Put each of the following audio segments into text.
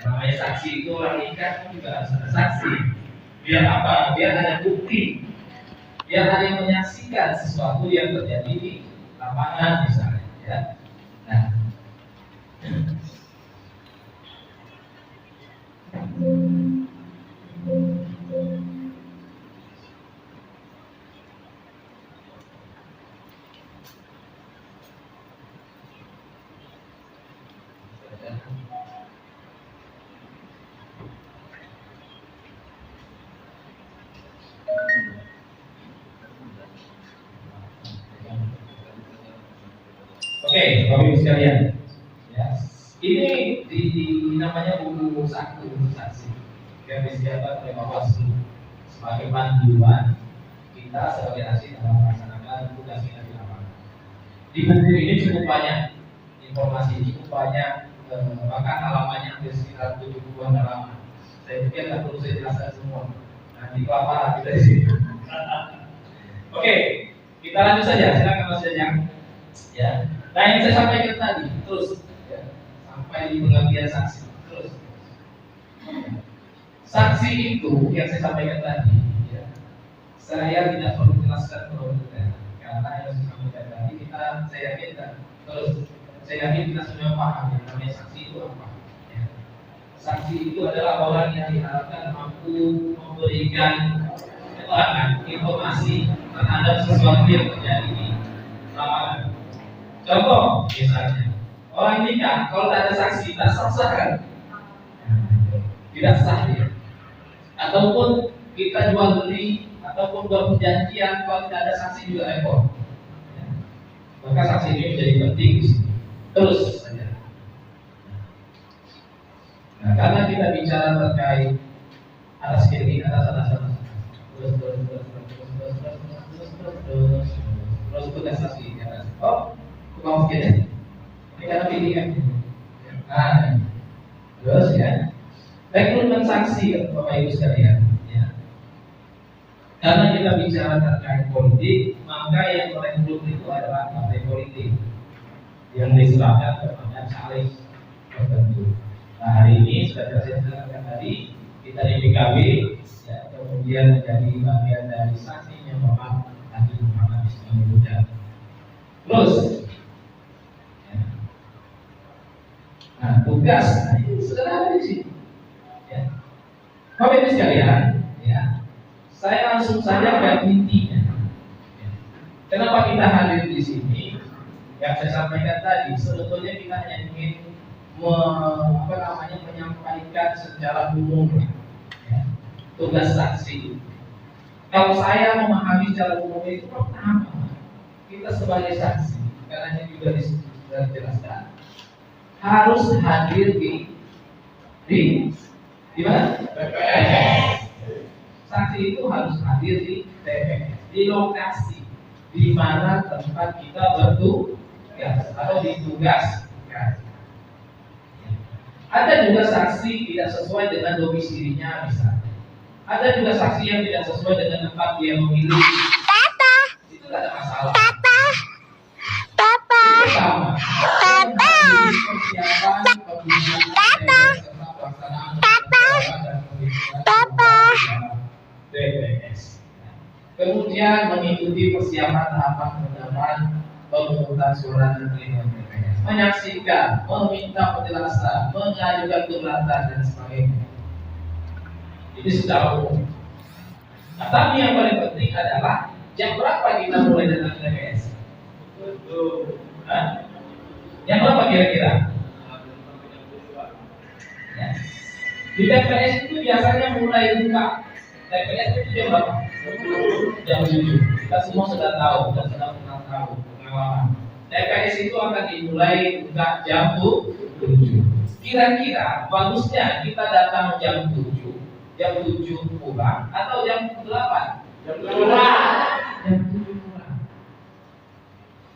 Namanya saksi itu orang nikah juga harus ada saksi. Biar apa? Biar ada bukti. Biar ada yang menyaksikan sesuatu yang terjadi di lapangan misalnya. Ya. Nah. Oke, Bapak Ibu sekalian, ya, ini di namanya buku saksi yang disiapkan oleh Bawaslu sebagai panduan kita sebagai asing dalam melaksanakan tugas kita di lapangan. Di buku ini cukup banyak informasi, cukup banyak, bahkan halamannya hampir sekitar 70-an halaman. Saya pikir nggak perlu saya jelaskan semua. Nanti kelaparan kita di sini. Oke, kita lanjut saja. Silakan Mas Jajang. Ya. Nah, yang saya sampaikan tadi, terus ya, sampai di pengertian saksi, terus saksi itu yang saya sampaikan tadi, ya, saya tidak perlu jelaskan terlalu detail karena yang saya sampaikan tadi saya yakin terus saya yakin kita sudah paham ya, namanya saksi itu apa. Ya. Saksi itu adalah orang yang diharapkan mampu memberikan keterangan, informasi terhadap sesuatu yang terjadi di lapangan. Contoh, misalnya orang nikah, kalau tidak ada saksi, tidak sah kan? Tidak sah ya. Ataupun kita jual beli, ataupun buat perjanjian, kalau tidak ada saksi juga repot. Ya. Maka saksi ini menjadi penting di sini. Terus saja. Nah, karena kita bicara terkait atas kiri, atas. Terus tugas saksi. Oh. Mau kita ini karena pilihan. Nah, terus ya, rekrutmen saksi Bapak Ibu sekalian. Ya. Karena kita bicara terkait politik, maka yang merekrut itu adalah partai politik yang diserahkan kepada caleg tertentu. Nah, hari ini sudah saya jelaskan tadi, kita di PKB, ya, kemudian menjadi bagian dari saksinya Bapak Haji Muhammad Ismail. Terus. Nah, tugas ini sederhana di sini. Ya. Bapak Ibu sekalian, ya, saya langsung saja ke intinya. Ya. Kenapa kita hadir di sini? Yang saya sampaikan tadi, sebetulnya kita hanya ingin menyampaikan secara umum, ya, tugas saksi. Kalau saya memahami secara umum itu pertama, kita sebagai saksi, karena ini juga dijelaskan, harus hadir di mana? TPS. Saksi itu harus hadir di TPS, di lokasi di mana tempat kita bertugas atau ditugas. Ada juga saksi tidak sesuai dengan domisilinya misalnya. Ada juga saksi yang tidak sesuai dengan tempat dia memilih. Itu tidak ada masalah. Pertama, TPS. Kemudian mengikuti persiapan tahapan pendataan pemungutan suara dan pengumuman TPS, menyaksikan, meminta penjelasan, mengajukan keberatan dan sebagainya. Ini secara umum. Nah, tapi yang paling penting adalah jam berapa kita mulai datang ke TPS? Yang berapa kira-kira? Ya. Di TPS itu biasanya mulai buka TPS itu jam berapa? Jam 7. Kita semua sudah tahu, dan sudah pernah tahu pengalaman. TPS itu akan dimulai buka jam 7. Kira-kira bagusnya kita datang jam 7 pulang atau jam 8? Jam 7 pulang.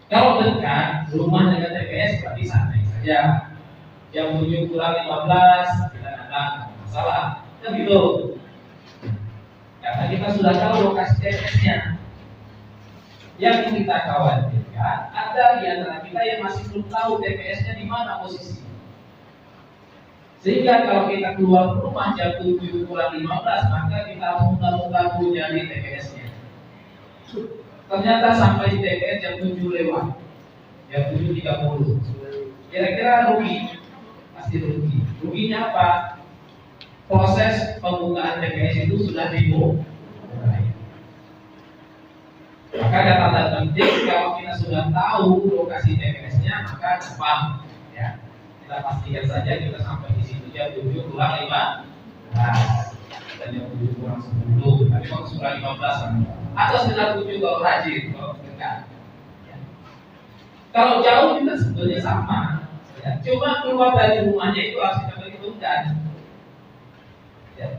Kalau dekat rumah dengan TPS berarti santai saja. Jam 7 kurang 15 kita datang, masalah. Kan gitu. Karena kita sudah tahu lokasi TPS-nya. Yang kita khawatirkan ada di antara kita yang masih belum tahu TPS-nya di mana posisi. Sehingga kalau kita keluar rumah jam 7 kurang 15, maka kita harus muter-muter dari TPS-nya. Ternyata sampai di TPS jam 7 lewat, jam 7.30. Kira-kira rugi? Pasti rugi. Ruginya apa? Proses pembukaan TPS itu sudah dimulai. Maka catatan penting, kalau kita sudah tahu lokasi TPS-nya, maka cepat, ya. Kita pastikan saja kita sampai di situ jam 7 kurang 15, dan jam 7 kurang 10. Tapi kalau kurang 15 atau sekitar 7 kalau rajin, kalau dekat. Ya. Kalau jauh kita sebetulnya sama, ya. Cuma keluar dari rumahnya itu harus kita perhitungkan. Ya.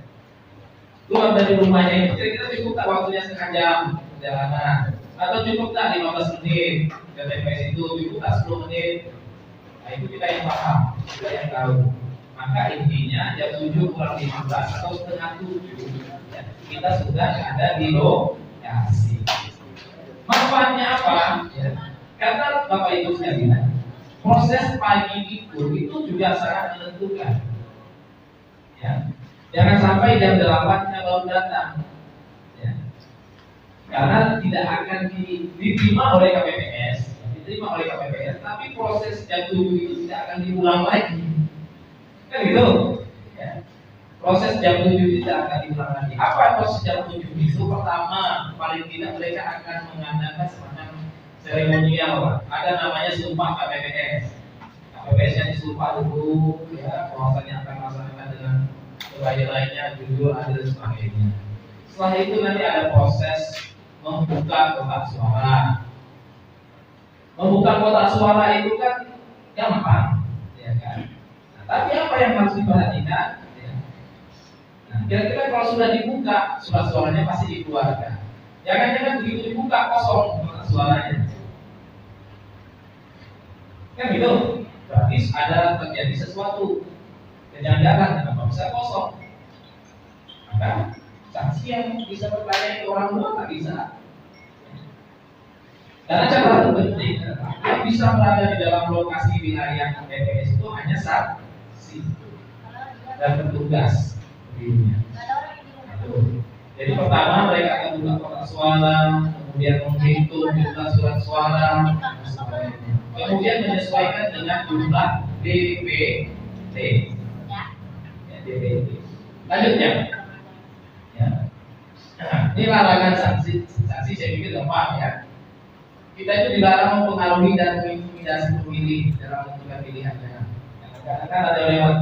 Keluar dari rumahnya itu kira-kira cukup tak waktunya setengah jam perjalanan, atau cukup tak 15 menit ke TPS itu, cukup tak 10 menit. Nah, itu kita yang paham, kita yang tahu. Maka intinya jam 7 kurang 15 atau setengah 7, ya, kita sudah ada di lokasi. Manfaatnya apa? Ya. Karena Bapak Ibu sekalian, proses pagi itu juga sangat menentukan. Ya. Jangan sampai jam 8 kita baru datang, ya. Karena tidak akan diterima oleh KPPS, tapi proses jam 7 itu tidak akan diulang lagi, kan gitu, ya. Proses jam 7 itu tidak akan diulang lagi. Apa proses jam 7 itu? Pertama, paling tidak mereka akan mengadakan semacam seremonial, ada namanya sumpah KPPS. KPPS yang disumpah dulu, ya, bahwasanya akan melaksanakan dengan sebaik-baiknya, jujur, adil, dan sebagainya. Setelah itu nanti ada proses membuka kotak suara. Membuka kotak suara itu kan gampang, ya kan? Nah, tapi apa yang harus diperhatikan? Ya. Nah, kira-kira kalau sudah dibuka, surat suaranya pasti dikeluarkan. Jangan-jangan begitu dibuka kosong kotak suaranya. Kan gitu? Berarti ada terjadi sesuatu. Kejanggalan, kenapa bisa kosong? Maka saksi yang bisa bertanya itu orang luar tak bisa. Karena catatan penting yang bisa berada di dalam lokasi wilayah TPS itu hanya saksi dan petugas. Jadi pertama mereka akan buka kotak suara, kemudian menghitung jumlah surat suara, kemudian menyesuaikan dengan jumlah DPT. Lanjutnya, ya. Ini larangan saksi saya pikir gampang, ya. Kita itu dilarang mempengaruhi dan mengintimidasi pemilih dalam menentukan pilihannya. Kadang-kadang ada lewat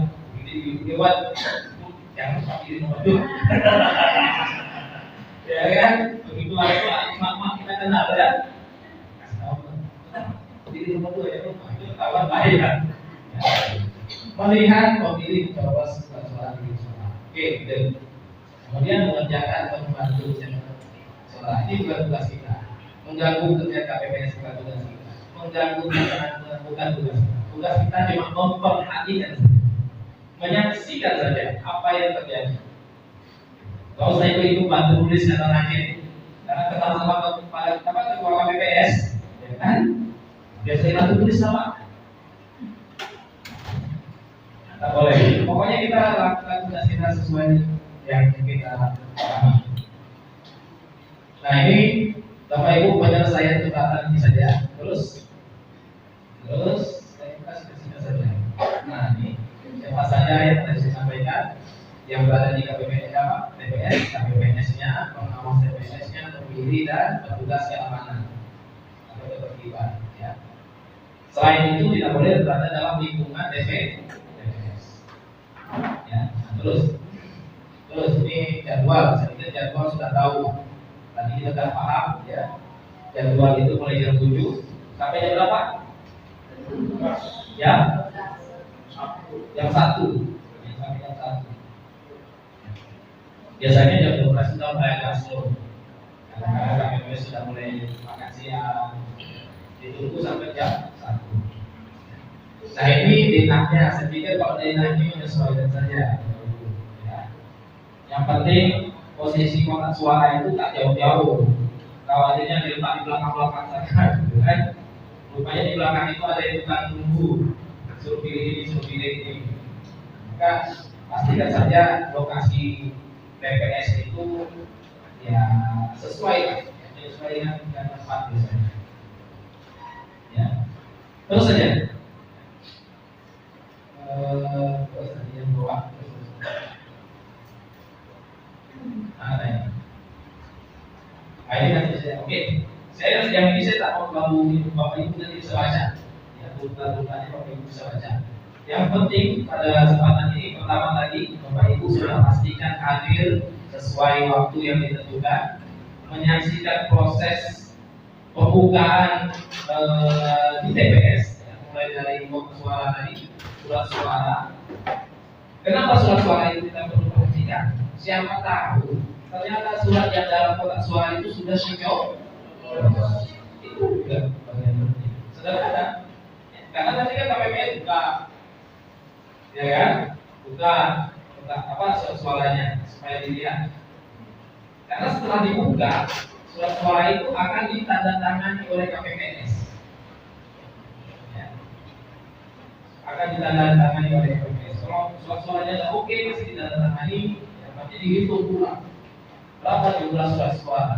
yang pilih nomor 2. Ya kan, begitu ada mak kita kenal, ya. Kasih tahu, pilih nomor 2 ya, itu ketahuan bahaya, kan. Melihat pemilih bahwa suara pilih suara. Oke, gitu. Kemudian mengerjakan atau membantu suara. Ini juga tugas kita. Mengganggu kerja KPPS bukan tugas kita. Mengganggu bukan tugas kita. Tugas kita cuma memperhatikan saja, menyaksikan saja apa yang terjadi. Kalau saya itu bantu tulis kata rajin, karena ketemu sama ketua KPPS, ya kan? Biasanya bantu tulis sama. Tak boleh. Pokoknya kita lakukan tugas kita sesuai yang kita pahami. Nah, ini Bapak Ibu penyelesaian tebatan ini saja. Terus saya kasih saja. Nah, ini siapa saja yang tadi saya sampaikan yang berada di KPPS, TPS, KPPS-nya, pengawas TPS-nya, pemilih dan petugas keamanan atau ketertiban. Ya. Selain itu tidak boleh berada dalam lingkungan TPS. Ya, nah, terus ini jadwal. Saya pikir jadwal sudah tahu. Tadi kita sudah paham, ya. Jadwal itu mulai jam 7 sampai jam berapa? Ya, jam 1. Sampai jam 1. Biasanya jam 12 sudah mulai agak slow. Kadang-kadang KPPS sudah mulai makan siang. Ditunggu sampai jam 1. Nah, ini denahnya. Saya pikir kalau denah ini menyesuaikan saja. Ya. Yang penting posisi kotak suara itu tak jauh-jauh. Khawatirnya diletak di belakang-belakang saja, kan? Rupanya di belakang itu ada yang tukang tunggu, suruh pilih ini, suruh pilih ini. Maka maka pastikan saja lokasi TPS itu ya sesuai dengan tempat biasanya. Ya, terus saja. Terus tadi yang bawah. Ada ya. Ini nanti saya, oke. Saya yang ini saya tak mau ganggu Bapak Ibu nanti bisa baca. Ya, rutan-rutannya Bapak Ibu bisa baca. Yang penting pada kesempatan ini pertama tadi Bapak Ibu sudah pastikan hadir sesuai waktu yang ditentukan, menyaksikan proses pembukaan di TPS, ya, mulai dari suara tadi, surat suara. Kenapa surat suara itu kita perlu perhatikan? Siapa tahu ternyata surat yang dalam kotak suara itu sudah syok. Itu juga bagian penting. Sederhana. Karena nanti kan KPPS buka, ya kan? Buka apa suaranya supaya dilihat. Karena setelah dibuka, surat suara itu akan ditandatangani oleh KPPS. Ya. Akan ditandatangani oleh KPPS. Kalau surat suaranya sudah oke, masih ditandatangani, ya, nanti dihitung pula berapa jumlah surat suara.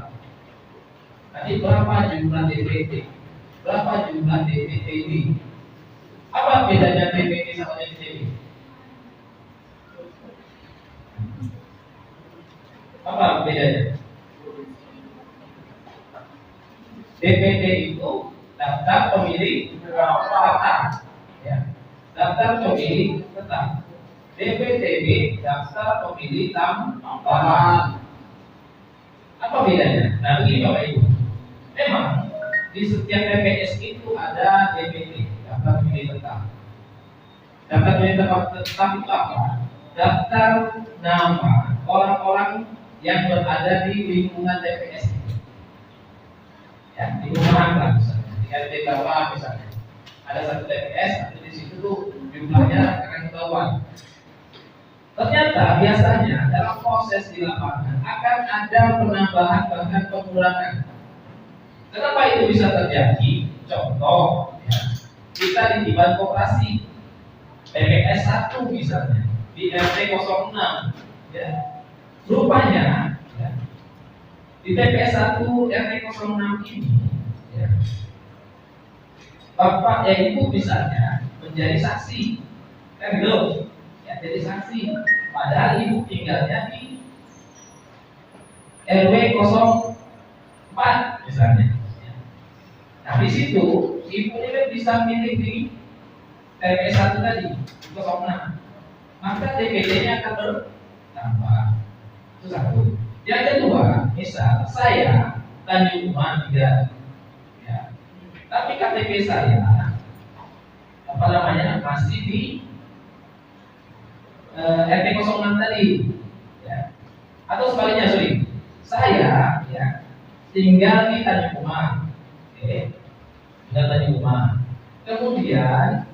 Nanti berapa jumlah DPT, berapa jumlah DPTB. Apa bedanya DPT sama DPTB? Apa bedanya? DPT itu daftar pemilih tetap, ya. Daftar pemilih tetap. DPTB daftar pemilih tambahan. Apa bedanya? Nah, begini Bapak Ibu. Memang di setiap TPS itu ada DPT, daftar pemilih tetap. Daftar pemilih tetap itu apa? Daftar nama orang-orang yang berada di lingkungan TPS itu. Ya, di rumahan lah misalnya, di RT bawah misalnya. Ada satu TPS, tapi di situ tuh jumlahnya akan ketahuan. Ternyata biasanya dalam proses di lapangan akan ada penambahan bahkan pengurangan. Kenapa itu bisa terjadi? Contoh, ya, kita di Tiban Koperasi TPS 1 misalnya di RT 06, ya, rupanya ya, di TPS 1 RT 06 ini, ya, bapak ibu misalnya menjadi saksi, kan gitu? Jadi saksi, padahal ibu tinggalnya di RW 04 misalnya. Nah di situ ibu ini bisa milih di TPS 1 tadi, 06. Maka DPT-nya akan bertambah. Itu satu. Yang kedua, misal saya Tanjung Uman 3, ya. Tapi KTP saya masih di RT 06 tadi, ya. Atau sebaliknya, saya ya tinggal di Tanjung Uman, tinggal Tanjung Uman. Kemudian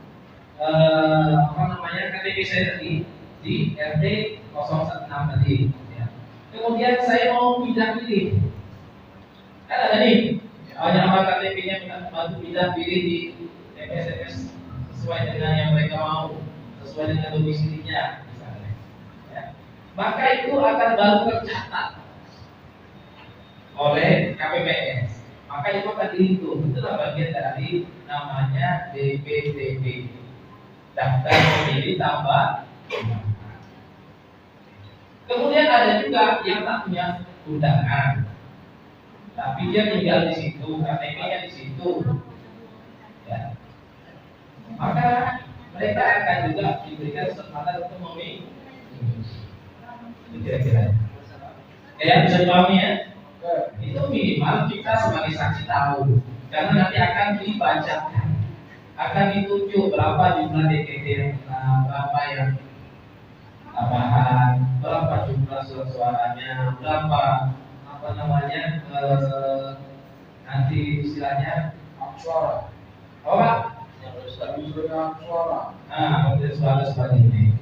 KTP saya tadi di RT 06 tadi, ya. Kemudian saya mau pindah pilih, kan ada nih banyak orang KTP-nya bantu pindah pilih di TPS sesuai dengan yang mereka mau, sesuai dengan domisilinya. Maka itu akan baru tercatat oleh KPPS. Maka itu akan dihitung. Itulah bagian dari namanya DPTB, daftar pemilih tambah. Kemudian ada juga yang tak punya undangan, tapi dia tinggal di situ, KTP-nya di situ, ya. Maka mereka akan juga diberikan kesempatan untuk memilih. Kira-kira ya bisa dipahami ya. Itu minimal kita sebagai saksi tahu, karena nanti akan dibacakan, akan ditunjuk berapa jumlah DPT yang berapa yang tambahan, berapa jumlah surat suaranya, berapa nanti istilahnya hak suara, yang suara, kemudian suara seperti ini.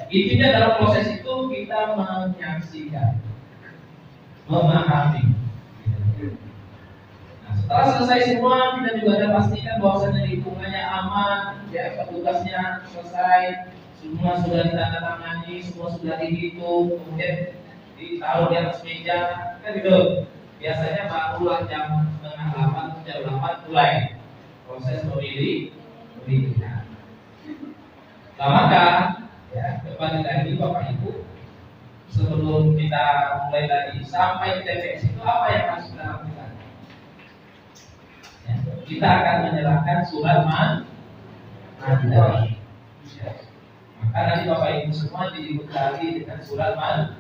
Intinya dalam proses itu kita menyaksikan, memahami. Nah, setelah selesai semua, kita juga ada pastikan bahwasanya lingkungannya aman, ya, petugasnya selesai, semua sudah ditandatangani, semua sudah dihitung, kemudian ditaruh di atas meja, kan gitu. Biasanya barulah jam setengah 8, jam 8 mulai proses pemilihan. Nah maka ya kembali lagi Bapak Ibu, sebelum kita mulai lagi sampai di TPS itu apa yang harus kita lakukan? Ya, kita akan menyerahkan surat mandat. Ya. Maka nanti Bapak Ibu semua dibekali dengan surat mandat.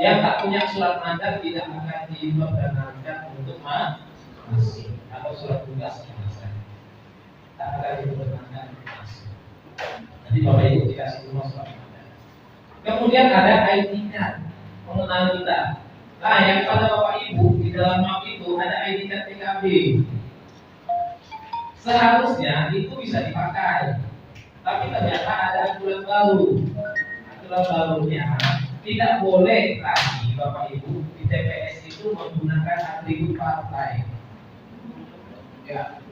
Yang tak punya surat mandat tidak akan diperkenankan untuk masuk atau surat tugas tak akan diperkenankan untuk masuk. Nanti Bapak Ibu dikasih semua surat mandat. Kemudian ada ID card pengenal kita. Nah, yang pada Bapak Ibu di dalam map itu ada ID card PKB. Seharusnya itu bisa dipakai, tapi ternyata ada aturan baru. Aturan barunya tidak boleh lagi Bapak Ibu di TPS itu menggunakan atribut partai. Ya.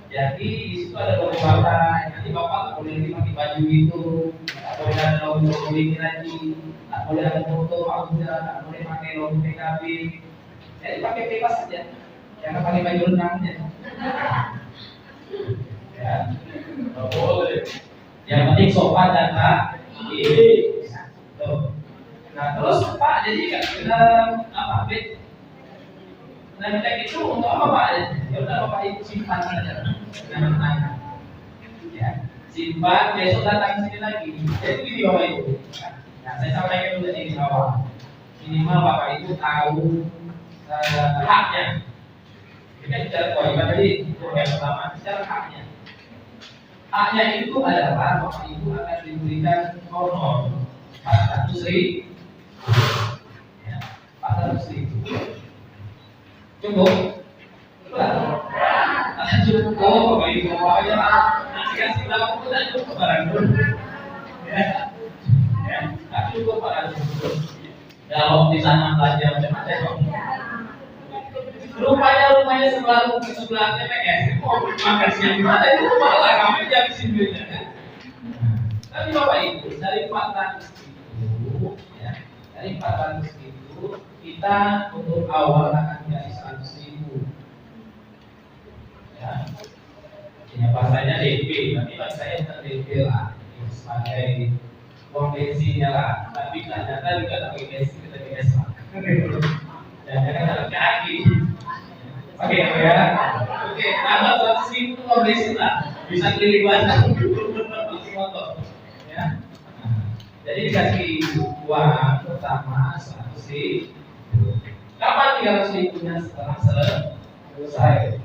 Jadi di situ ada logo partai. Nanti Bapak boleh pakai baju itu, tak boleh ada logo ini lagi, tak boleh ada foto Auda, tak boleh pakai logo PKB. Jadi pakai bebas saja, jangan pakai baju renangnya. Ya, boleh. Yang penting sopan dan rapi. Nah terus Pak, jadi apa bet? Nah itu untuk apa Pak? Ya udah Bapak Ibu simpan saja. Jangan tanya. Ya, simpan besok datang sini lagi. Jadi gini Bapak Ibu. Nah saya sampaikan dulu di awal. Minimal Bapak Ibu tahu haknya. Kita bicara kewajiban tadi yang pertama bicara haknya. Haknya itu adalah Bapak Ibu akan diberikan honor 400.000. Ya, 400.000. Cukup? Cukup Bapak Ibu. Pokoknya nanti kasih berapa pun tak cukup barang dulu. Ya, tak cukup 400.000. Kalau di sana belajar macam-macam. Rupanya sebelah TPS mau makan siang di mana itu malah kami jadi simbolnya kan. Tapi Bapak Ibu dari 400 itu ya, dari 400 itu kita untuk awal akan kasih 100.000 ya. Ini bahasanya DP, tapi bagi saya bukan DP lah, sebagai uang bensinnya lah. Tapi ternyata juga tak pakai bensin, kita pakai es lah. Dan jangan dalam kaki. Oke ya, oke. Tambah 100.000 itu uang bensin lah, bisa keliling banyak motor. Ya. Jadi dikasih uang pertama 100.000. Kapan 300.000-nya setelah selesai?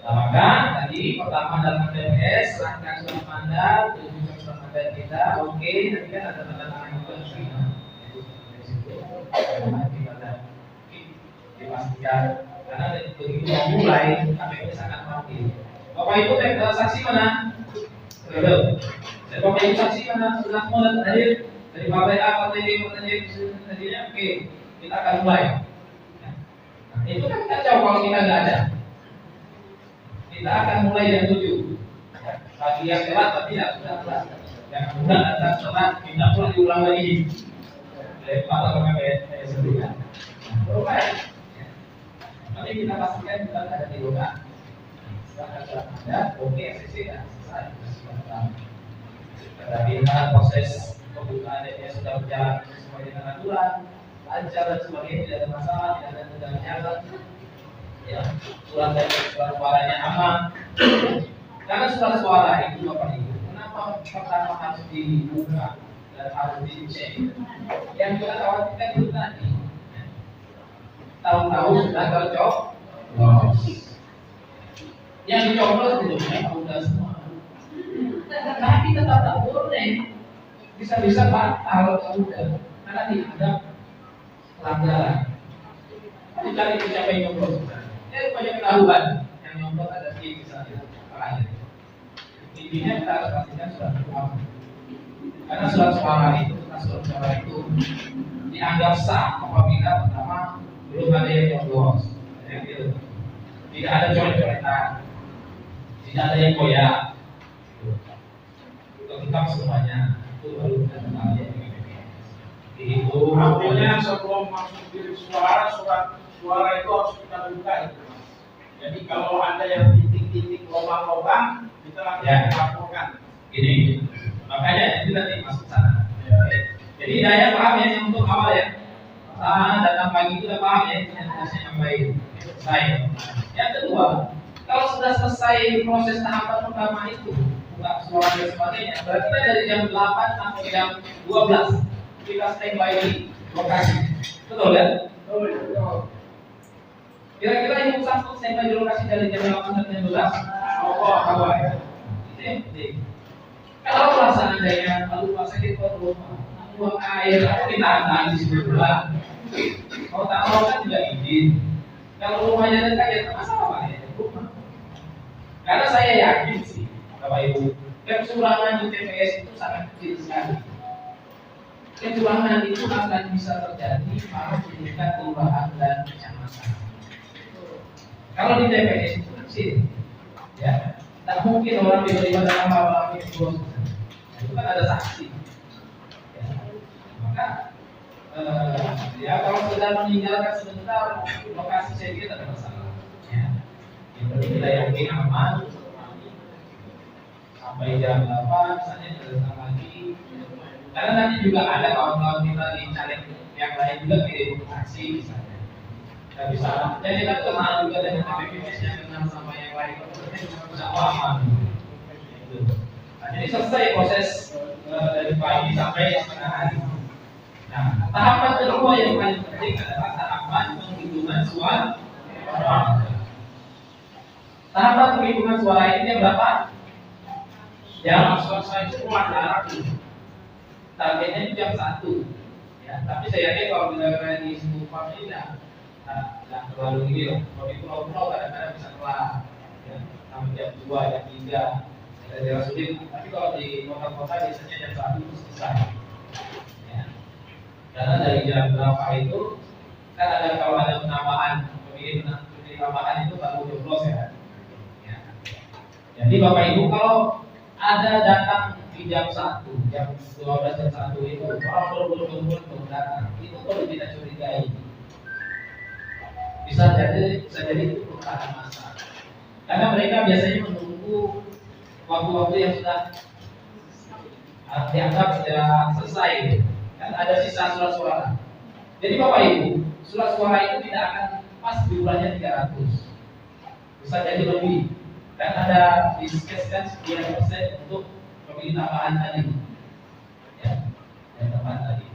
Nah, maka tadi pertama datang TPS, serahkan surat mandat, tunjukkan surat mandat kita. Oke, nanti kan ada tanda tangan juga di sana. Dari situ, nanti ada dipastikan karena begitu mau mulai KPU sangat mati. Bapak Ibu saksi mana? Belum. Dan Bapak Ibu saksi mana? Sudah semua hadir dari partai A, partai B, partai C, hadirnya oke. Kita akan mulai. Nah, itu kan kita jauh kalau kita nggak ada. Kita akan mulai jam 7. Bagi yang telat tapi ya sudah telat. Yang mudah datang telat, kita pula diulang lagi. Lepas atau kayak sebelumnya. Mulai. Nanti kita pastikan kita ada di luar. Setelah ada, oke, SCC dan selesai. Tetapi proses pembukaan dia sudah berjalan sesuai dengan aturan, lancar dan sebagainya, tidak ada masalah, tidak ada kendala. Ya, surat suaranya aman. Karena surat suara itu Bapak Ibu, kenapa pertama harus dibuka dan harus dicek? Yang kita khawatirkan itu tadi, tahu-tahu sudah cocok. Yang dicoblos itu udah semua. Tapi tetap tak boleh. Bisa-bisa batal kalau udah, karena dianggap pelanggaran. Dicari siapa yang nyoblos. Banyak ketahuan yang nyoblos ada di misalnya lain. Intinya kita harus pastikan surat suara. Karena surat suara itu dianggap sah apabila pertama belum ada yang nyoblos. Tidak ada coret-coretan, tidak ada yang goyah. lengkap semuanya itu baru kita kenal ya itu artinya sebelum masuk bilik suara, surat suara itu harus kita buka itu. Jadi kalau ada yang titik-titik lubang-lubang kita langsung laporkan. Ini makanya itu nanti masuk sana. Jadi daya paham ya untuk awal ya. Datang pagi itu udah paham ya yang saya sampaikan. Selesai. Yang kedua, kalau sudah selesai proses tahapan pertama itu, buka suara dan sebagainya, berarti kita dari jam 8 sampai jam 12 kita standby di lokasi. Betul kan? Betul. Kira-kira yang satu standby di lokasi dari jam 8 sampai jam 12? Apa ya? Itu yang penting. Kalau seandainya lalu sakit perut, buang air, kita ada di situ pula. Kalau tak mau kan juga izin. Kalau rumahnya dekat ya tak masalah ya rumah. Karena saya yakin sih, Bapak Ibu, kecurangan di TPS itu sangat kecil sekali. Kecurangan itu akan bisa terjadi pada tingkat kelurahan dan kecamatan. Kalau di TPS itu kecil, ya, tak mungkin orang tiba-tiba datang bawa itu kan ada saksi. Ya. Maka ya kalau sudah meninggalkan sebentar lokasi saya kira tidak ada masalah. Ya. Yang penting kita yakin aman sampai jam 8 misalnya datang lagi. Karena nanti juga ada kawan-kawan kita di caleg yang lain juga kirim aksi misalnya. Kita bisa. Jadi kita kenal juga dengan TPS yang kenal sama yang lain. Bisa aman. Gitu. Nah, jadi selesai proses dari pagi sampai setengah hari. Nah, tahapan kedua yang paling penting adalah tahapan penghitungan suara. Tahapan penghitungan suara ini berapa? Yang selesai semua targetnya jam 1. Ya, tapi saya yakin kalau benar-benar di sebuah ini tidak terlalu ini loh. Kalau di pulau-pulau kadang-kadang bisa kelar. Ya, sampai jam 2, jam 3. Daerah sulit. Tapi kalau di kota-kota biasanya jam 1 itu selesai. Ya. Karena dari jam berapa itu kan ada kalau ada penambahan pemilih tambahan itu baru joblos ya. Ya. Jadi Bapak Ibu kalau ada datang di jam 1, jam 12 jam 1 itu orang berburu-buru datang, itu perlu kita curigai. Bisa jadi itu perubahan massa. Karena mereka biasanya menunggu waktu-waktu yang sudah dianggap sudah selesai, kan ada sisa surat suara. Jadi Bapak Ibu, surat suara itu tidak akan pas jumlahnya 300, bisa jadi lebih. Dan ada diskeskan sekian persen untuk pemilih tambahan tadi, ya, yang tepat tadi.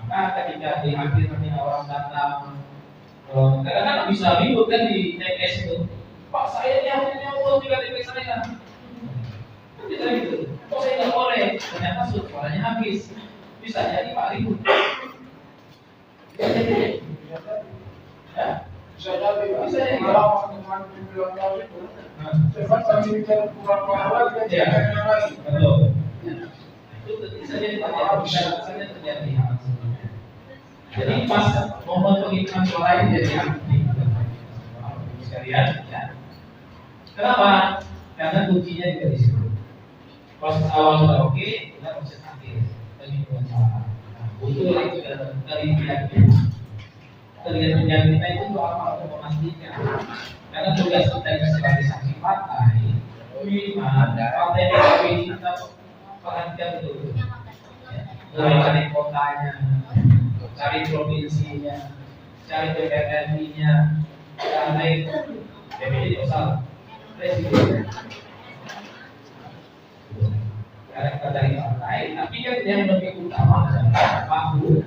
Maka ketika di akhir nanti orang datang, kadang-kadang bisa ribut kan di TPS itu. Pak saya diambilnya uang di KTP saya. Bisa gitu. Kok saya nggak boleh? Ternyata suaranya habis. Bisa jadi Pak ribut. Bisa jadi. Ya? Bisa jadi. Bisa jadi. Kalau dengan dibilang kali itu, cepat kami bicara kurang mahal dan yang lain. Betul. Itu bisa jadi Pak. Bisa terjadi hal seperti. Jadi pas momen penghitungan suara ini jadi aktif. Sekalian, ya. Kenapa? Karena kuncinya juga di situ. Proses awal sudah oke, kita proses akhir penghitungan suara. Nah, betul itu dari pihak kita itu untuk apa? Untuk memastikan. Karena tugas kita sebagai saksi partai, partai kita perhatikan betul. Mulai cari kotanya, cari provinsinya, cari PPRI-nya, cari PPD usah presiden. Karena kita dari partai, tapi kan yang lebih utama adalah bahu.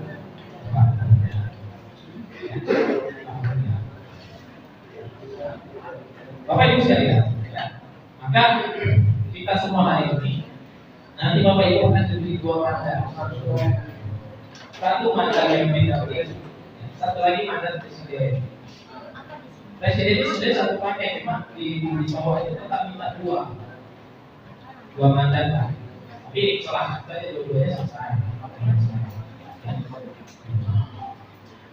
Bapak Ibu sekalian, ya. Maka kita semua hari ini, nanti Bapak Ibu akan diberi 2 mandat. Satu mandat yang beda, satu lagi mandat presiden. Presiden itu sudah satu pakai, cuma di bawah itu tetap minta 2 mandat lah. Tapi salah satunya dua-duanya selesai.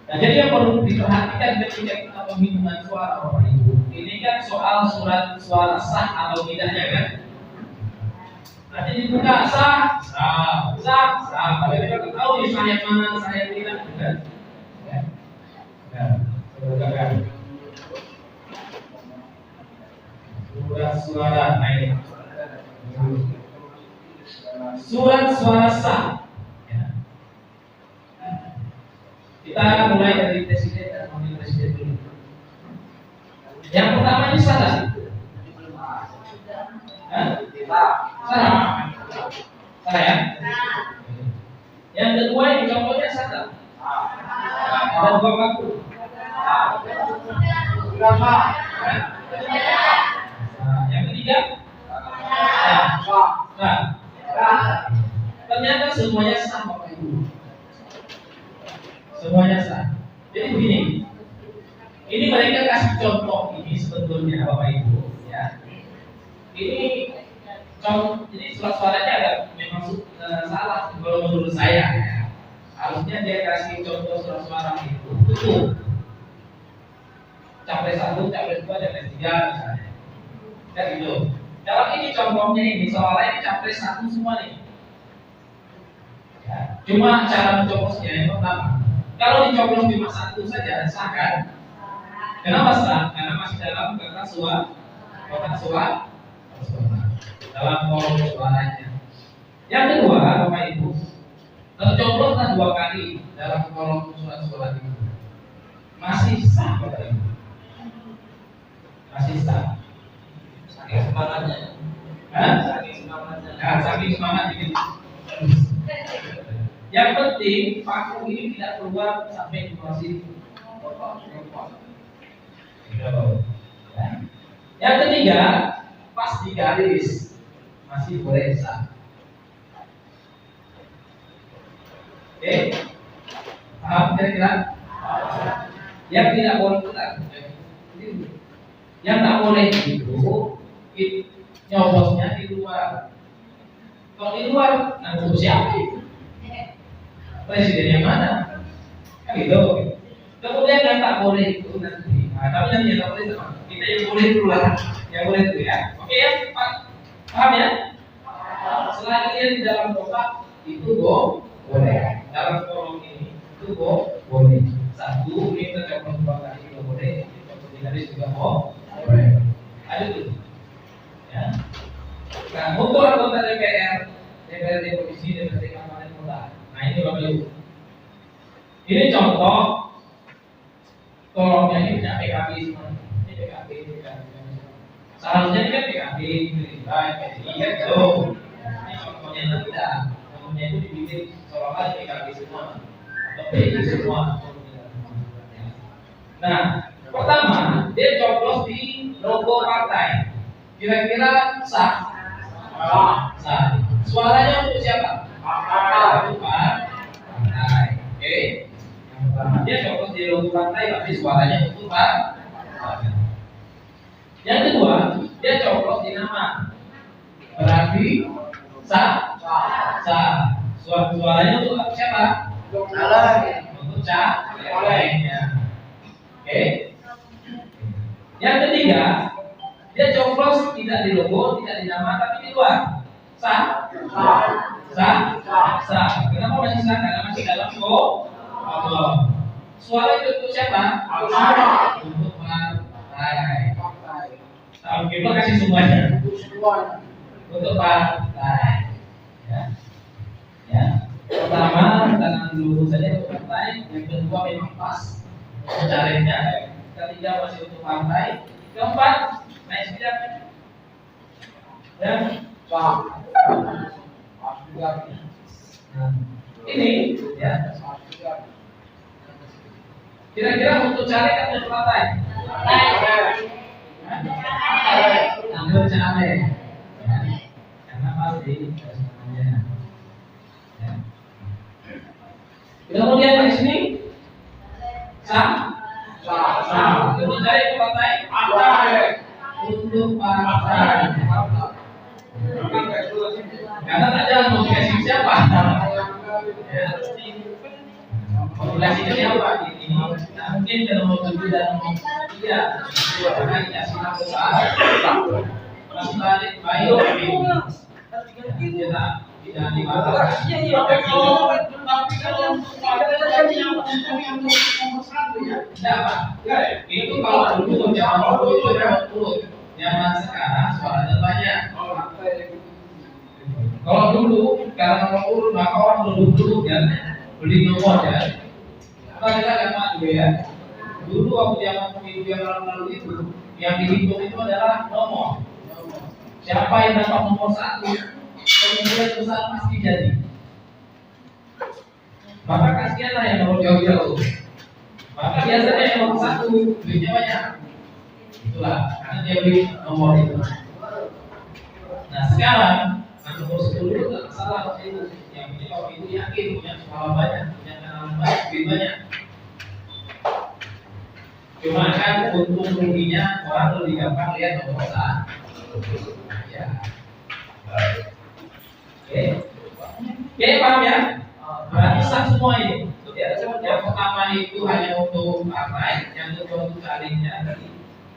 Nah, jadi yang perlu diperhatikan ketika kita penghitungan suara Bapak Ibu, ini kan soal surat suara sah atau tidaknya kan. Nanti dibuka sah, sah, sah, sah. Kalau kita tahu di saya mana, saya tidak, bukan? Ya. Nah, bukan. Surat suara naik. Surat suara sah. Ya. Kita mulai dari presiden dan wakil presiden dulu. Yang pertama ini sah. Salah. Salah ya? Yang kedua ini contohnya salah. Ada dua waktu. Yang ketiga? Nah, ternyata semuanya sah Bapak Ibu. Semuanya sah. Jadi begini. Ini mereka kasih contoh ini sebetulnya Bapak Ibu ya. Ini jadi surat suaranya agak memang salah kalau menurut saya ya. Harusnya dia kasih contoh surat suara itu betul. Capres 1, capres 2, capres 3 misalnya. Ya gitu. Kalau ini contohnya ini soalnya ini capres 1 semua nih. Ya. Cuma cara mencoblosnya yang pertama. Kalau dicoblos cuma 1 saja sah kan? Kenapa sah? Karena masih dalam kotak suara dalam kolom suaranya. Yang kedua, Bapak Ibu, tercobloslah 2 kali dalam kolom surat itu. Masih sah, Bapak Ibu. Masih sah. Saking semangatnya. Saking semangat ini. Yang penting paku ini tidak keluar sampai di posisi Yang ketiga, pas di garis masih boleh sah. Oke, paham kira-kira? Yang tidak boleh benar. Yang tak boleh itu nyoblosnya di luar. Kalau di luar, untuk siapa itu? Presiden yang mana? Kan gitu. Kemudian yang tak boleh itu nanti. Nah, tapi yang tak boleh sama. Kita yang boleh dulu lah. Yang boleh itu ya. Oke ya, Pak. Paham ya? Selain dia di dalam kotak itu boleh. Dalam kolom ini itu boleh. 1 ini tercoblos 2 kali juga boleh. Tercoblos 3 kali juga boleh. Ada tuh. Ya. Nah, untuk anggota DPR, DPRD provinsi, DPRD kabupaten kota. Nah ini Bapak Ibu. Ini contoh kolomnya ini punya PKB semua. Ini PKB. Seharusnya ini kan PKB, Gerindra, PDI kan gitu. Ini contohnya itu tidak. Contohnya itu dibikin seolah-olah PKB semua atau PDI semua. Nah, pertama dia coblos di logo partai. Kira-kira sah? Sah. Suaranya untuk siapa? Partai. Oke. Yang pertama dia coblos di logo partai, tapi suaranya untuk partai. Yang kedua, dia coblos di nama. Berarti sah? Sah. Suaranya untuk siapa? Untuk calegnya. Oke. Yang ketiga, dia coblos tidak di logo, tidak di nama, tapi di luar. Sah? Sah? Sah. Kenapa masih sah? Karena masih dalam kolom. Suara itu untuk siapa? Untuk partai. Oke, kita kasih semuanya. Untuk partai. Ya. Pertama, tangan dulu saja untuk partai. Yang kedua memang pas. Calegnya. Ketiga masih untuk partai. Keempat, naik sidang. Ya. Ini ya. Kira-kira untuk caleg atau untuk partai? Untuk caleg. Karena pasti semuanya. Ya. Kemudian di sini sah. Untuk caleg atau partai? Untuk partai. Karena tak jalan mau dikasih siapa? Ya. Populasinya siapa? Ini. Nah, mungkin kalau mau 7 dan mau 3, karena dikasih anggota masih balik baik. tidak dibatalkan. Tapi kalau untuk partai yang nomor satu ya. Tidak, Pak. Itu kalau dulu zaman dulu itu memang turun. Zaman sekarang suaranya banyak. Kalau dulu karena nomor urut maka orang dulu kan beli nomor ya. Maka kita gampang dulu ya. Dulu waktu zaman pemilu yang lalu itu yang dihitung itu adalah nomor. Siapa yang dapat nomor 1 kemungkinan besar pasti jadi. Maka kasihanlah yang nomor jauh-jauh. Maka biasanya yang nomor 1 duitnya banyak. Itulah karena dia beli nomor itu. Nah sekarang nomor 10 itu tak salah itu. Yang punya kalau itu yakin punya suara banyak, punya kenalan banyak, duit banyak. Cuma kan untung ruginya orang lebih gampang lihat nomor 1. Ya. Oke, paham ya? Berarti sah semua ini. Ya, yang pertama itu hanya untuk partai, yang kedua untuk salingnya tadi.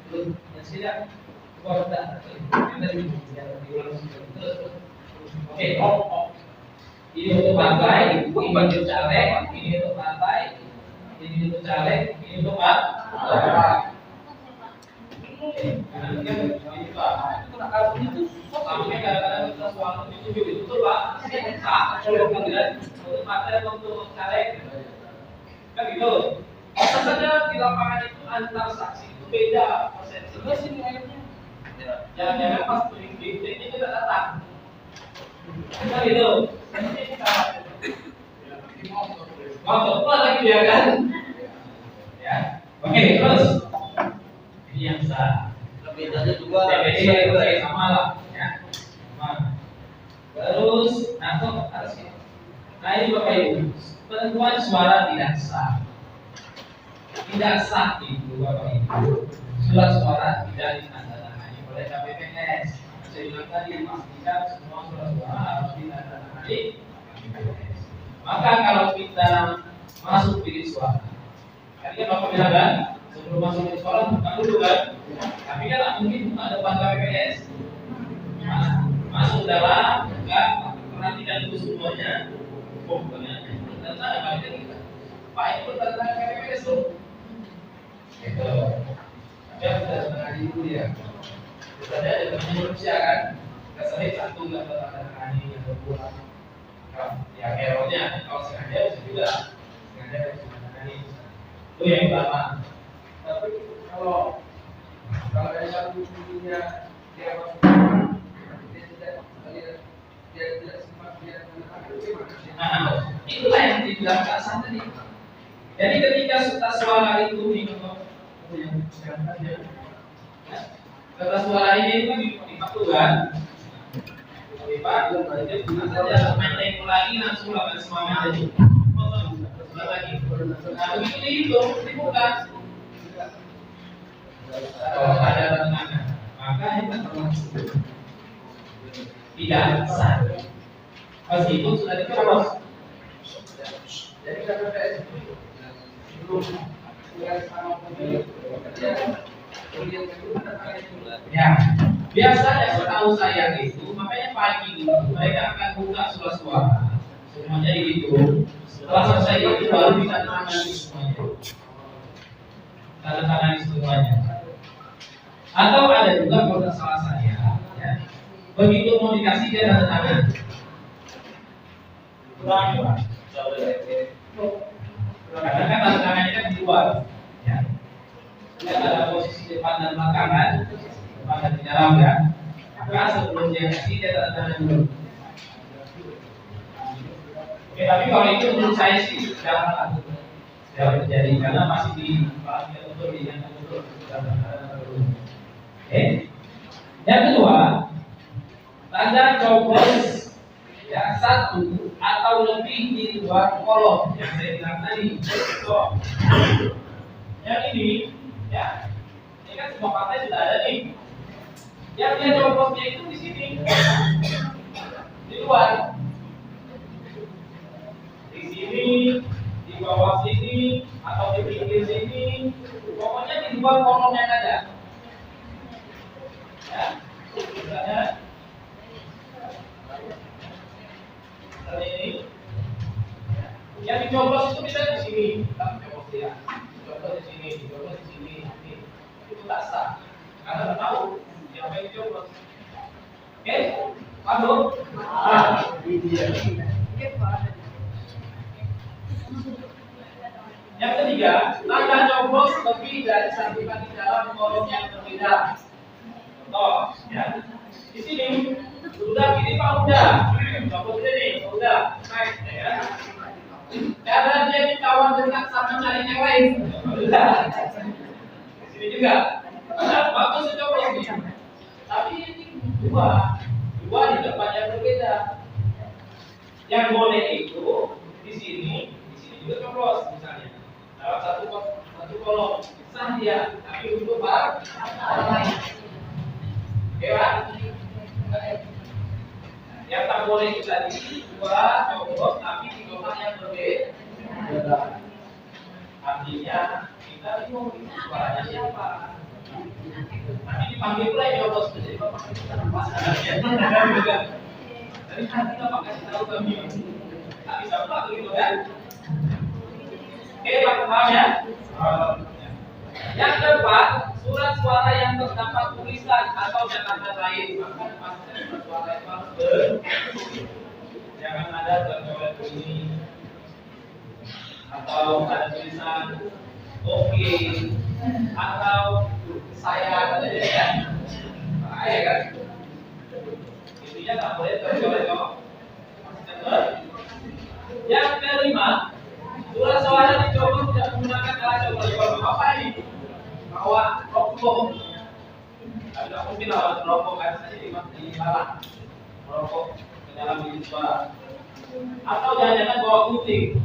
Terus tidak korban yang tadi diulang terus. Oke, ini untuk partai, ini untuk caleg, ini untuk partai, ini untuk caleg, ini untuk partai. Sampai kadang-kadang kita suara itu betul Pak, kalau kemudian untuk partai untuk caleg, kan gitu. Masa saja di lapangan itu antar saksi itu beda persepsinya. Jangan pas briefingnya kita datang, kan gitu. Mau lagi dia kan? Ya, oke terus. Ini yang besar. Bedanya juga DPD sama lah, ya. Sama. Terus, harus ini. Nah ini Bapak Ibu, penentuan suara tidak sah. Tidak sah itu Bapak Ibu. Surat suara tidak ditandatangani oleh KPPS. Saya bilang tadi pastikan semua surat suara harus ditandatangani KPPS. Maka kalau kita masuk bilik suara, tadi kan Bapak bilang kan? Sebelum masuk ke sekolah buka dulu kan, tapi kan mungkin buka depan KPPS, masuk dalam, buka, perhatikan dulu semuanya, dan ada balik kita. Pak itu tentang KPPS tuh, gitu. Ya sudah tangani dulu ya. Misalnya ada manusia kan, kesannya satu nggak tangani yang kedua, ya errornya kalau sengaja bisa juga, sengaja bisa tangani. Itu yang pertama. Tapi kalau dari satu dunia dia tidak sempat dia itulah yang dibilang Kak San tadi. Jadi ketika suara itu kertas suara ini itu dipatukan, saja main lagi langsung lakukan semuanya aja. Lagi. Nah begitu dihitung dibuka. Kalau ada tantangan, maka kita termasuk tidak sah. Meskipun sudah dicoblos. Jadi KPPS belum ya, biasanya setahu saya itu, makanya pagi itu mereka akan buka surat suara, semuanya dihitung. Setelah selesai itu baru bisa tangani semuanya. Tanda tangan semuanya. Atau ada juga kalau salah saya, ya, begitu mau dikasih dia tanda tangan. Karena kan tanda tangannya kan di luar, ya. Dia ada posisi depan dan belakang kan, depan dan di dalam kan. Maka sebelum dia kasih dia tanda tangan dulu. Oke, tapi kalau itu menurut saya sih jangan terjadi karena masih di betul di yang betul. Yang kedua, tanda coblos ya satu atau lebih di luar kolom yang saya bilang tadi. Yang ini, ya, ini kan semua partai sudah ada nih. Yang dia coblosnya itu di sini, di luar, di sini, di bawah sini, atau di pinggir sini, pokoknya di luar kolom yang ada. Ya, misalnya ini. Yang dicoblos itu bisa di sini, kita coblos ya. Dicoblos di sini, dicoblos di sini. Itu tak sah. Karena tahu siapa yang dicoblos. Oke, paham? Yang ketiga, tanda coblos lebih dari satu kali dalam kolom yang berbeda. Contoh, ya. Di sini udah gini Pak udah. Coblos ini udah naik ya. Karena dia kawan dekat sama cari yang lain. Udah. Di sini juga. Bagus coblos ini. Tapi ini dua di depan yang berbeda. Yang boleh itu di sini juga coblos misalnya. Dalam satu kolom sah dia, tapi untuk orang lain. Oke, Pak? Yang tak boleh itu tadi dua coblos tapi di kotak yang berbeda. Artinya kita bingung suaranya siapa. Nanti dipanggil pula yang coblos jadi bapak kita pas juga. Dari hati bapak kasih tahu kami. Tak bisa pula begitu kan? Oke, Pak, paham ya? Yang keempat, surat suara yang terdapat tulisan atau catatan lain. Maka pastikan surat suara itu harus jangan ada tercoret ini atau ada tulisan oke atau saya ada ya. Bahaya kan? Intinya tak boleh tercoret kok. Yang kelima, surat suara dicoba tidak menggunakan alat coblos. Apa ini? Bawa rokok. Tidak mungkin bawa rokok kan saja di malah merokok ke dalam bilik suara. Atau jangan-jangan bawa gunting.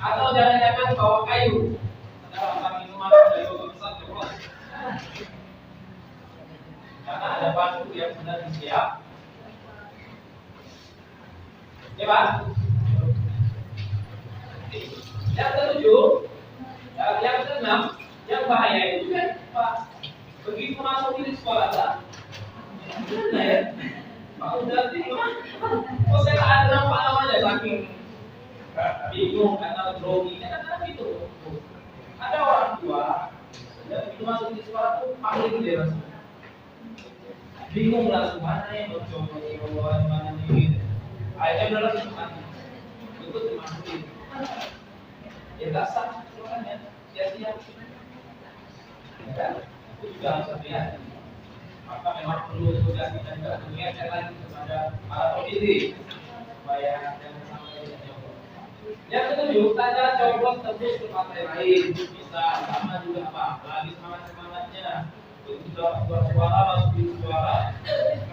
Atau jangan-jangan bawa kayu. Dalam minuman dari besar coblos. Karena ada batu yang sudah disiap. Ya Pak? Yang ketujuh, yang keenam, yang bahaya itu kan Pak, begitu masuk di sekolah, gimana ya? Pak udah kok saya tak ada nampak namanya saking bingung karena grogi, karena itu ada orang tua, dan begitu masuk di sekolah tuh paling dia langsung bingung langsung mana yang coba mana ini, akhirnya udah langsung itu dimasukin. Ya nggak sah, soalnya sia-sia. Ya kan? Itu juga harus hati-hati. Maka memang perlu edukasi dan juga mengingatkan lagi kepada para pemilih supaya jangan sampai terjebak. Yang ketujuh, tanda coblos tembus ke partai lain. Bisa sama juga apa? Lagi semangat-semangatnya. Sudah buat suara masuk di suara.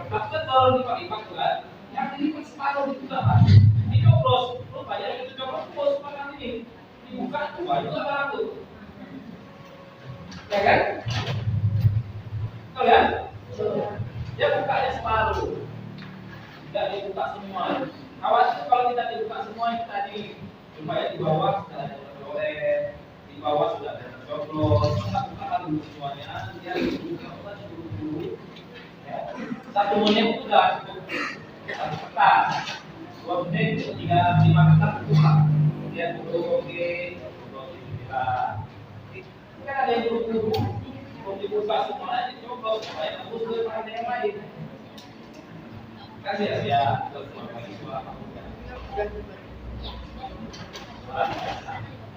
Kertas kan kalau lipat-lipat kan, yang dilipat separuh itu apa? Ini coblos, rupanya itu coblos separuh ini. Dibuka dua juga beratur, ya kan? Betul kan? Dia bukanya separuh, tidak dibuka semua. Awas kalau kita dibuka semua itu tadi, supaya di bawah sudah ada tercoret, di bawah sudah ada tercoblos. Kita buka dulu semuanya, dia dibuka dulu. Ya. 1 menit sudah cukup satu kertas, 2 menit 3-5 kertas buka. Dia tutup oke, kita kan ada yang buru-buru dibuka semuanya dicoblos supaya tembus ke partai yang lain. Kasih ya mahasiswa.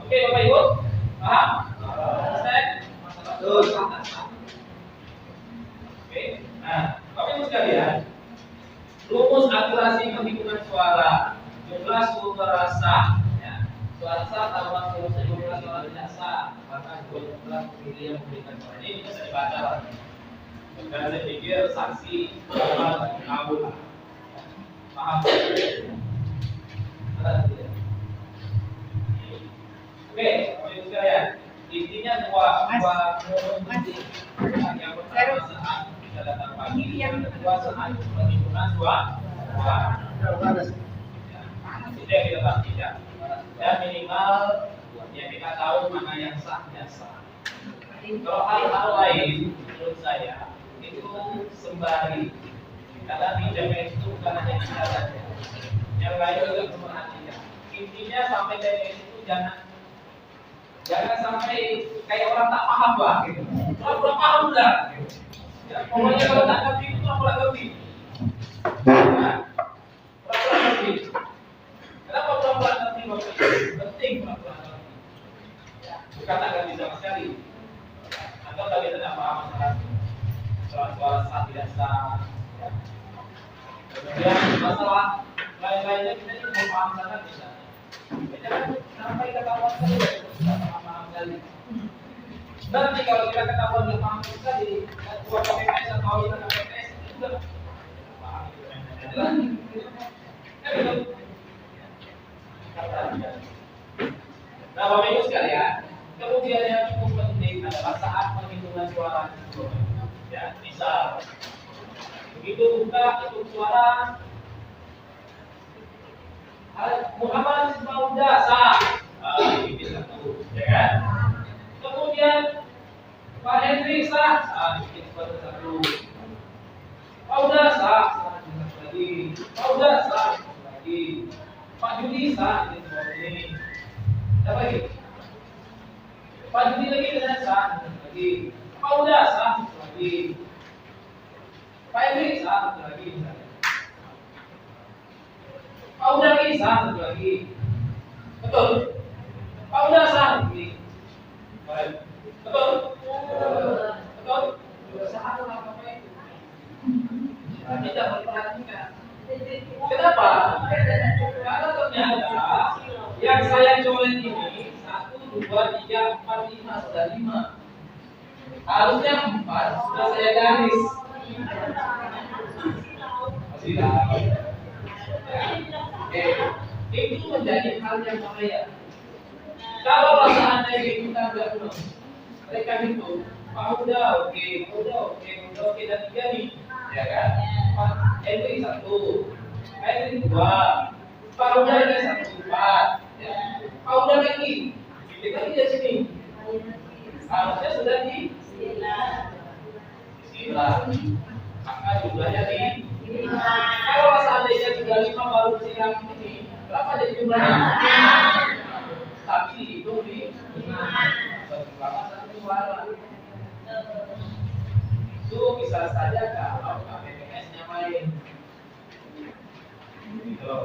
Oke Bapak Ibu, paham? Oke, nah Bapak Ibu sekalian, rumus akurasi penghitungan suara jumlah suara sah. Suara sah tambah jumlah suara tidak sah, maka jumlah pemilih yang memberikan suara ini bisa dibaca. Dan saya pikir saksi dapat kabul. Paham? Oke, baik sekalian. Intinya dua yang pertama saat kita datang pagi, yang kedua saat penghitungan suara. Itu yang kita pastikan. Dan minimal ya kita tahu mana yang sah dan sah. Kalau hal-hal lain menurut saya itu sembari, karena di DPS itu bukan hanya kita saja. Yang lain juga memperhatikan. Intinya sampai TPS itu jangan sampai kayak orang tak paham lah gitu. Orang kurang paham lah. Gitu. Ya, pokoknya kalau tak ngerti itu orang kurang ngerti. Nah, orang kurang ngerti. Kenapa orang kurang ngerti? Penting orang kurang ngerti. Ya, bukan tak ngerti sama sekali. Atau kalian tidak paham masalah soal sah tidak sah. Ya. Kemudian masalah lain-lainnya kita ini mau paham sangat bisa. Jangan sampai ketahuan sekali tidak paham sekali. Nanti kalau kita ketahuan tidak paham sekali, buat KPPS atau kita KPPS itu juga paham itu. Nah, Bapak Ibu sekalian, kemudian yang cukup penting adalah saat penghitungan suara. Ya, misal begitu buka hitung suara Muhammad Mauda sah, ini satu, ya kan? Kemudian Pak Henry sah, ini satu. Mauda sah, satu lagi. Mauda sah, satu lagi. Pak Judi sah, ini. Siapa lagi? Pak Judi lagi dengan sah, satu lagi. Mauda sah, satu lagi. Pak Henry sah, satu lagi. Pak Uda lagi sah, satu lagi. Betul? Pak Uda sah lagi. Betul? Betul? Sah atau apa itu? Tidak memperhatikan. Kenapa? Karena ternyata yang saya coret ini 1, 2, 3, 4, 5 sudah 5. Harusnya 4 sudah saya garis. Masih tahu. Itu menjadi hal yang bahaya. Kalau seandainya kita tidak belum, mereka itu, Pak Uda oke, dan 3 nih, ya kan? Pak Henry 1, Pak Henry 2, Pak Uda lagi 1, 4, ya. Pak Uda lagi, kita lagi di sini. Harusnya sudah di 9. Maka jumlahnya di 5. Kalau seandainya sudah 5 baru silang ini, berapa jadi jumlahnya? Tapi itu di 5. Berapa satu suara? Itu bisa saja kalau KPPS-nya main. Gitu.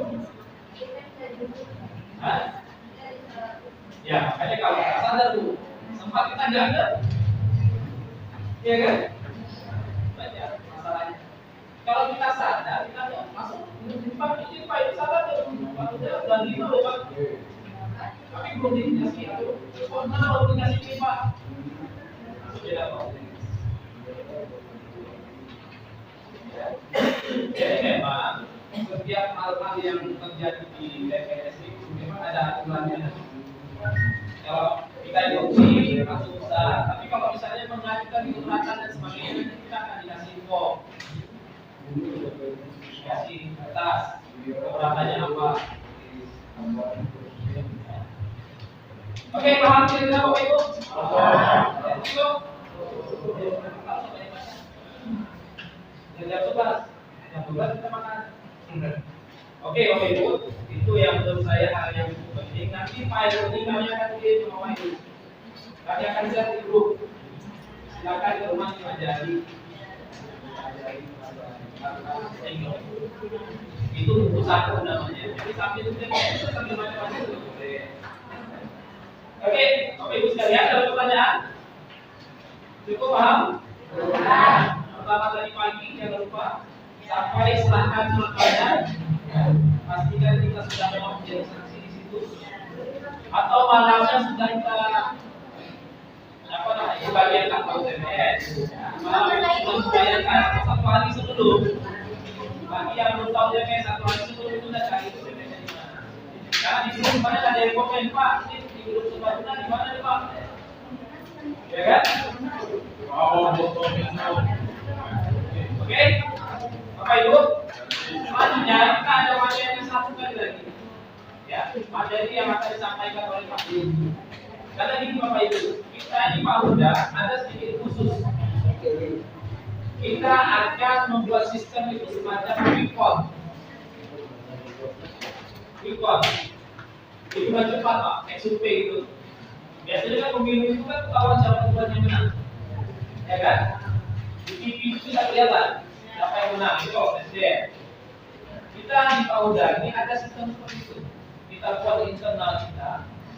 Hah? Ya, makanya kalau kita sadar tuh, sempat kita jaga, iya kan? Banyak masalahnya. Kalau kita sadar, kita masuk Pak itu sadar tuh, Pak udah 5 loh Pak. Tapi belum dikasih aku, kok belum dikasih ini Pak? Masuk beda Pak. Jadi memang setiap hal-hal yang terjadi di TPS itu memang ada aturannya. Kalau kita diuji masuk besar, tapi kalau misalnya mengajukan keberatan dan sebagainya, kita akan dikasih form. Dikasih atas keberatannya apa. Oke, paham kira-kira Bapak Ibu? Cukup. Jam 11 kita makan. Oke, Bapak Ibu, itu yang menurut saya hal yang penting. Nanti file ini kami akan kirim ke Bapak Ibu. Kami akan share di grup. Silakan ke rumah dipelajari. Itu buku satu namanya. Jadi sambil itu sambil macam-macam itu boleh. Oke, Bapak Ibu sekalian, ada pertanyaan? Cukup paham? Pertama tadi pagi jangan lupa sampai serahkan surat pelajaran. Pastikan kita sudah mau menjadi saksi di situ. Atau malamnya sudah kita bagian akun TPS. Malam sudah membayarkan 1 hari sebelum. Bagi yang belum tahu TPS 1 hari sebelum itu sudah cari itu TPS di mana. Karena di sini kemarin ada yang komen Pak, ini di grup sebelumnya di mana nih Pak? Ya kan? Oke, Bapak Ibu, selanjutnya kita ada materi yang satu kali lagi. Ya, materi yang akan disampaikan oleh Pak Ibu. Karena gini Bapak Ibu, kita ini Pak Huda ada sedikit khusus. Kita akan membuat sistem itu semacam report. quick count. Itu kan cepat Pak, kayak survei itu. Biasanya kan pemilu itu kan ketahuan siapa duluan yang menang, ya kan? Di TV itu tidak kelihatan siapa yang menang, itu presiden. Kita di Pauda ini ada sistem seperti itu. Kita buat internal kita.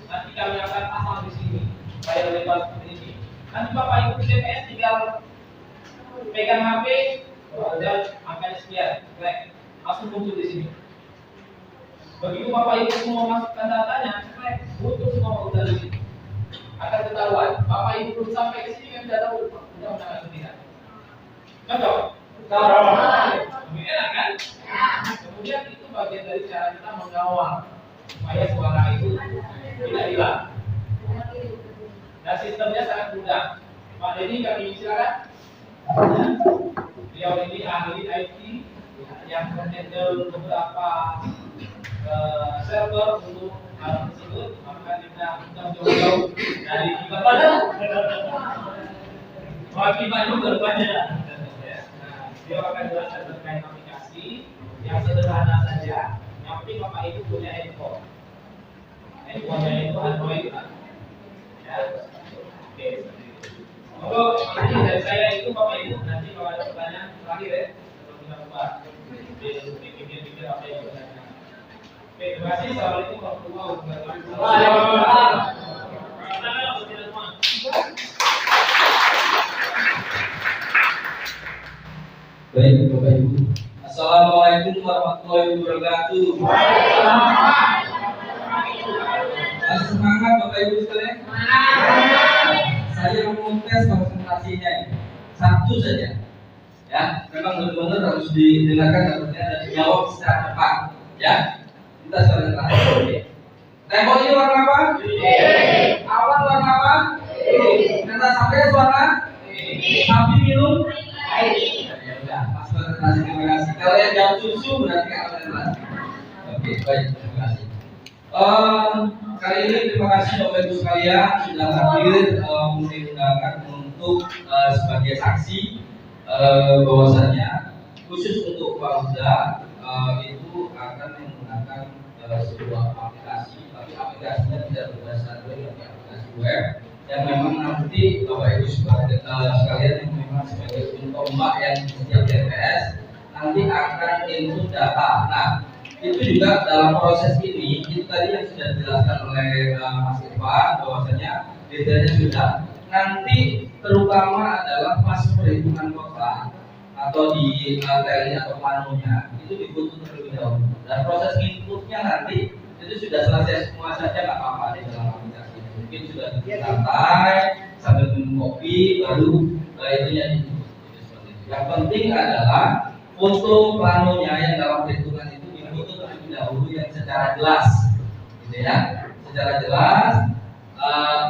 Nanti kami akan pasang di sini, supaya lebar seperti ini. Nanti Bapak Ibu TPS tinggal pegang HP, dan angkanya sekian, langsung muncul di sini. Begitu Bapak Ibu semua masukkan datanya, muncul semua udah di sini. Akan ketahuan. Bapak Ibu belum sampai ke sini, sudah tahu sudah menang tidak. Contoh, lebih enak kan? Kemudian itu bagian dari cara kita mengawal supaya suara itu tidak hilang. Dan sistemnya sangat mudah. Pak Denny kami silakan. Beliau ini ahli IT yang menghandle beberapa server untuk hal tersebut, maka kita jauh-jauh dari ibadah juga banyak. Dia akan jelaskan terkait aplikasi yang sederhana saja. Yang penting Bapak Ibu punya handphone. Handphonenya itu Android kan? Ya. Oke. Untuk ini dari saya itu Bapak Ibu, nanti kalau ada pertanyaan terakhir ya, sebelum kita buka pikir-pikir apa yang kita tanya. Oke, terima kasih. Assalamualaikum warahmatullahi wabarakatuh. Baik, Bapak Ibu. Assalamualaikum warahmatullahi wabarakatuh. Masih semangat Bapak Ibu sekalian? Saya mau tes konsentrasinya ini. Satu saja. Ya, memang benar-benar harus didengarkan dan dijawab secara cepat. Ya, kita sekarang terakhir. Tembok ini warna apa? Awan warna apa? Kereta sampai warna? Sapi minum? Ya udah, pas konsentrasi, terima kasih. Kalau yang jam susu berarti konsentrasi. Oke, baik, terima kasih. Kali ini terima kasih Bapak Ibu sekalian sudah hadir mengundangkan untuk sebagai saksi bahwasannya khusus untuk Pauda itu akan menggunakan sebuah aplikasi, tapi aplikasinya tidak berbasis Android tapi aplikasi web yang memang nanti Bapak Ibu sekalian yang memang sebagai ombak yang setiap TPS nanti akan input data. Nah, itu juga dalam proses ini itu tadi yang sudah dijelaskan oleh Mas Irfan bahwasanya detailnya sudah nanti terutama adalah pas perhitungan kota atau di TLI atau planonya itu dibutuhkan terlebih dahulu dan proses inputnya nanti itu sudah selesai semua saja nggak apa-apa di dalam aplikasi mungkin sudah santai sambil minum kopi baru itunya itu seperti itu. Yang penting adalah foto planonya yang dalam perhitungan itu difoto terlebih dahulu yang secara jelas gitu ya, secara jelas.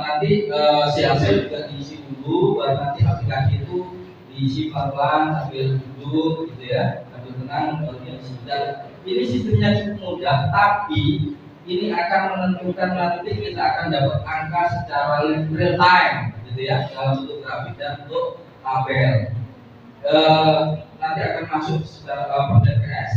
Nanti hasil juga diisi dulu, baru nanti aplikasi itu diisi pelan-pelan sambil duduk gitu ya, sambil tenang baru diisi. Dan ini sistemnya cukup mudah, tapi ini akan menentukan nanti kita akan dapat angka secara real time gitu ya, dalam bentuk grafik dan bentuk tabel. Nanti akan masuk secara per TPS,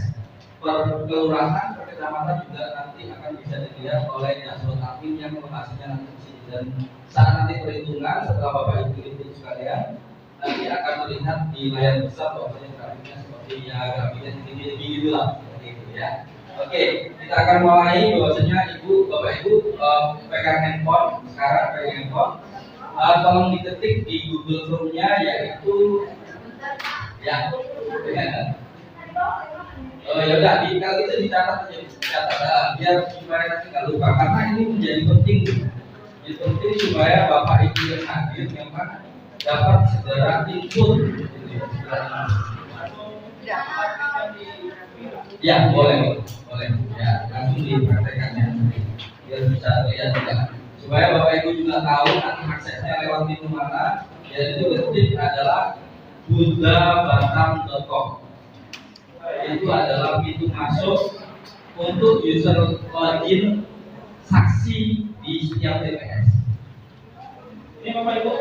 per kelurahan, per kecamatan juga nanti akan bisa dilihat oleh dashboard admin yang lokasinya nanti di sini. Dan saat nanti perhitungan setelah Bapak Ibu itu sekalian nanti akan terlihat di layar besar bahwasanya grafiknya seperti ya grafiknya tinggi-tinggi gitulah seperti itu ya. Oke, kita akan mulai bahwasanya Bapak Ibu pegang handphone sekarang pegang handphone. Tolong diketik di Google Chrome-nya yaitu ya ya udah kalau itu dicatat biar supaya nanti nggak lupa karena ini menjadi penting. Itu penting supaya Bapak Ibu yang hadir memang dapat segera input. Ya boleh ya langsung dipraktekannya biar bisa terlihat juga supaya Bapak Ibu juga tahu nanti aksesnya lewat pintu mana. Jadi itu website adalah budabatam.com. Itu adalah pintu masuk untuk user login saksi di setiap TPS. Ini Bapak Ibu.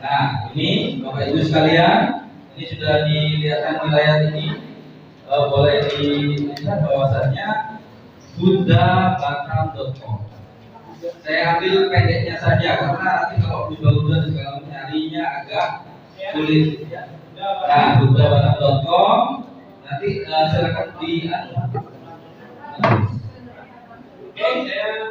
Nah, ini Bapak Ibu sekalian, ini sudah dilihatkan di layar ini. Boleh dilihat bahwasannya buddhabatam.com. Saya ambil pendeknya saja karena nanti kalau Buddha segala nyarinya agak sulit. Nah, buddhabatam.com nanti silakan di Oke, saya